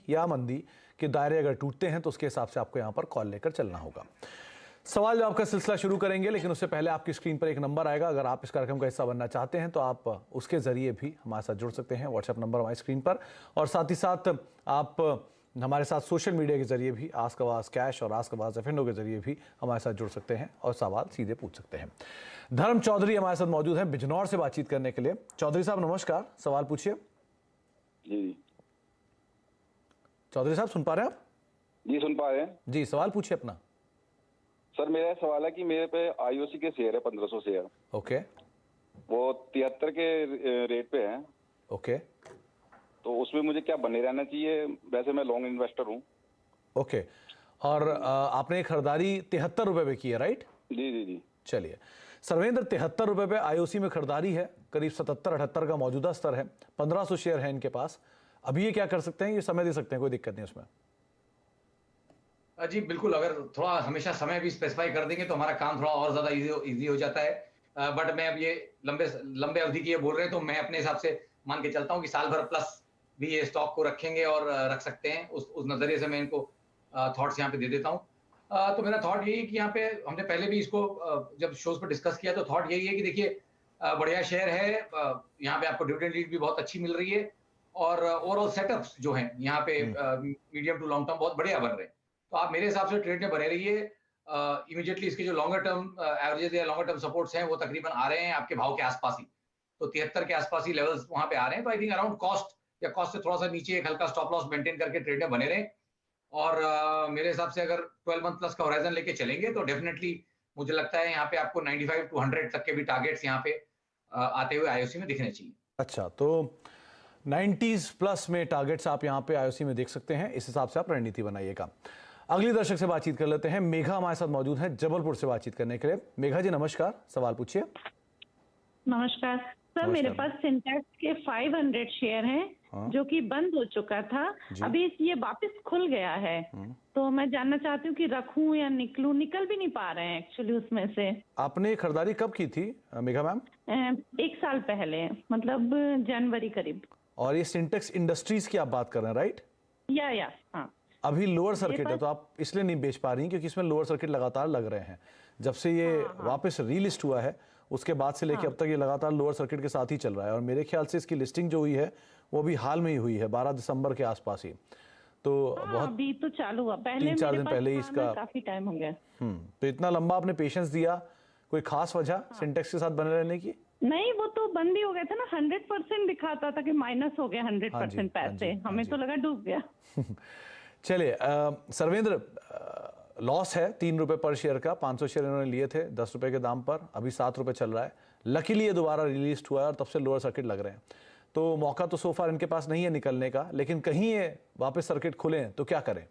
या मंदी के दायरे अगर टूटते हैं तो उसके हिसाब से आपको यहां पर कॉल लेकर चलना होगा। सवाल जवाब का सिलसिला शुरू करेंगे, लेकिन उससे पहले आपकी स्क्रीन पर एक नंबर आएगा। अगर आप इस कार्यक्रम का हिस्सा बनना चाहते हैं तो आप उसके जरिए भी हमारे साथ जुड़ सकते हैं। व्हाट्सएप नंबर हमारी स्क्रीन पर, और साथ ही साथ आप हमारे साथ सोशल मीडिया के जरिए भी आस्क आवाज कैश और आस्क आवाज एफएनओ के जरिए भी हमारे साथ जुड़ सकते हैं और सवाल सीधे पूछ सकते हैं। धर्म चौधरी हमारे साथ मौजूद हैं बिजनौर से बातचीत करने के लिए। चौधरी साहब नमस्कार, सवाल पूछिए। जी चौधरी साहब सुन पा रहे हैं आप? जी सुन पा रहे हैं जी, सवाल पूछिए अपना। सर, मेरा सवाल है कि मेरे पे आईओसी के शेयर है 1500 शेयर। ओके। वो 73 के रेट पे हैं। ओके। तो उसमें मुझे क्या बने रहना चाहिए? वैसे मैं लॉन्ग इन्वेस्टर हूँ। ओके। और आपने खरीदारी 73 रुपए पे की है, राइट? जी जी जी। चलिए सर्वेंद्र, 73 रुपए पे आईओसी में खरीदारी है, करीब 77-78 का मौजूदा स्तर है, 1500 शेयर है इनके पास। अभी ये क्या कर सकते हैं? ये समय दे सकते हैं, कोई दिक्कत नहीं उसमें। जी बिल्कुल, अगर थोड़ा हमेशा समय भी स्पेसिफाई कर देंगे तो हमारा काम थोड़ा और ज्यादा इजी हो जाता है। बट मैं अब ये लंबे अवधि की ये बोल रहे हैं तो मैं अपने हिसाब से मान के चलता हूँ कि साल भर प्लस भी ये स्टॉक को रखेंगे और रख सकते हैं। उस नजरिए से मैं इनको थॉट्स यहाँ पे दे देता हूँ। तो मेरा थॉट यही है कि यहाँ पे हमने पहले भी इसको जब शोज पर डिस्कस किया तो थॉट यही है कि देखिए बढ़िया शेयर है, यहाँ पे आपको डिविडेंड यील्ड भी बहुत अच्छी मिल रही है और ओवरऑल सेटअप्स जो हैं यहाँ पे मीडियम टू लॉन्ग टर्म बहुत बढ़िया बन रहे हैं। तो आप मेरे हिसाब से ट्रेड में बने रहिए। इमीडिएटली इसके जो लॉन्गर टर्म एवरेजेस या लॉन्गर टर्म सपोर्ट्स हैं वो तकरीबन आ रहे हैं आपके भाव के आसपास ही। तो 73 के आसपास ही लेवल्स वहां पे आ रहे हैं। तो आई थिंक अराउंड कॉस्ट या कॉस्ट से थोड़ा सा नीचे एक हल्का स्टॉप लॉस मेंटेन करके ट्रेड में बने रहें। और मेरे हिसाब से अगर 12 मंथ प्लस का होराइजन लेके चलेंगे तो डेफिनेटली मुझे लगता है यहाँ पे आपको 95 टू 100 तक के भी टारगेट्स यहाँ पे आते हुए आईओसी में दिखने चाहिए। अच्छा, तो 90s प्लस में टारगेट्स आप यहाँ पे आईओसी में देख सकते हैं। इस हिसाब से आप रणनीति बनाइएगा। अगली दर्शक से बातचीत कर लेते हैं। मेघा हमारे साथ मौजूद है जबलपुर से बातचीत करने के लिए। मेघा जी नमस्कार, सवाल पूछिए। नमस्कार सर, मेरे पास सिंटैक्स के 500 शेयर हैं जो कि बंद हो चुका था, अभी ये वापस खुल गया है। तो मैं जानना चाहती हूँ कि रखूं या निकलूं। निकल भी नहीं पा रहे हैं एक्चुअली उसमें से। आपने खरीदारी कब की थी मेघा मैम? 1 साल पहले, मतलब जनवरी करीब। और ये सिंटेक्स इंडस्ट्रीज की आप बात कर रहे हैं, राइट? या हाँ। अभी लोअर सर्किट है तो आप इसलिए नहीं बेच पा रही क्योंकि इसमें लोअर सर्किट लगातार लग रहे हैं। जब से ये वापस रीलिस्ट हुआ है उसके बाद से लेके अब तक ये लगातार लोअर सर्किट के साथ ही चल रहा है। और मेरे ख्याल से इसकी लिस्टिंग जो हुई है वो भी हाल में ही हुई है, 12 दिसंबर के आसपास ही। तो बहुत अभी तो चालू हुआ, पहले 3-4 दिन पहले ही इसका काफी टाइम हो गया। तो इतना लंबा आपने पेशेंस दिया, कोई खास वजह सिंटेक्स के साथ बने रहने की? नहीं, वो तो बंद ही हो गया था ना। 100% दिखाता था कि माइनस हो गया 100% पैसे। हमें तो लगा डूब गया। चलिए सर्वेंद्र, लॉस है 3 रुपए पर शेयर का। 500 शेयर इन्होंने लिए थे 10 रुपए के दाम पर, अभी 7 रुपए चल रहा है। लकीली ये दोबारा रिलीज हुआ है और तब से लोअर सर्किट लग रहे हैं। तो मौका तो सोफार इनके पास नहीं है निकलने का, लेकिन कहीं ये वापस सर्किट खुले तो क्या करें?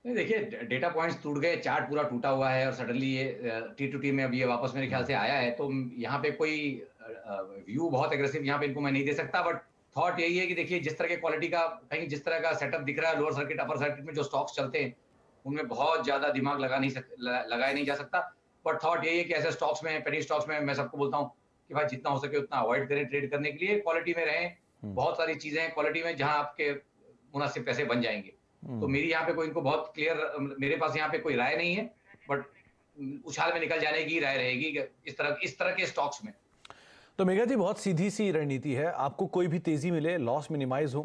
नहीं देखिए, डेटा पॉइंट्स टूट गए, चार्ट पूरा टूटा हुआ है और सडनली ये T2T में अब ये वापस मेरे ख्याल से आया है। तो यहाँ पे कोई व्यू बहुत एग्रेसिव यहाँ पे इनको मैं नहीं दे सकता। बट थॉट यही है कि देखिए जिस तरह के क्वालिटी का कहीं जिस तरह का सेटअप दिख रहा है लोअर सर्किट अपर सर्किट में जो स्टॉक्स चलते हैं उनमें बहुत ज्यादा दिमाग लगाया नहीं जा सकता। बट थॉट यही है कि ऐसे स्टॉक्स में, पेनी स्टॉक्स में मैं सबको बोलता हूँ कि भाई जितना हो सके उतना अवॉइड करें ट्रेड करने के लिए। क्वालिटी में रहें। बहुत सारी चीजें हैं क्वालिटी में जहां आपके मुनासिब पैसे बन जाएंगे। तो मेरी यहाँ पे कोई इनको बहुत क्लियर, मेरे पास यहाँ पे कोई राय नहीं है। बट उछाल में निकल जाने की राय रहेगी इस तरह के स्टॉक्स में। तो मेघा जी बहुत सीधी सी रणनीति है, आपको कोई भी तेजी मिले, लॉस मिनिमाइज हो,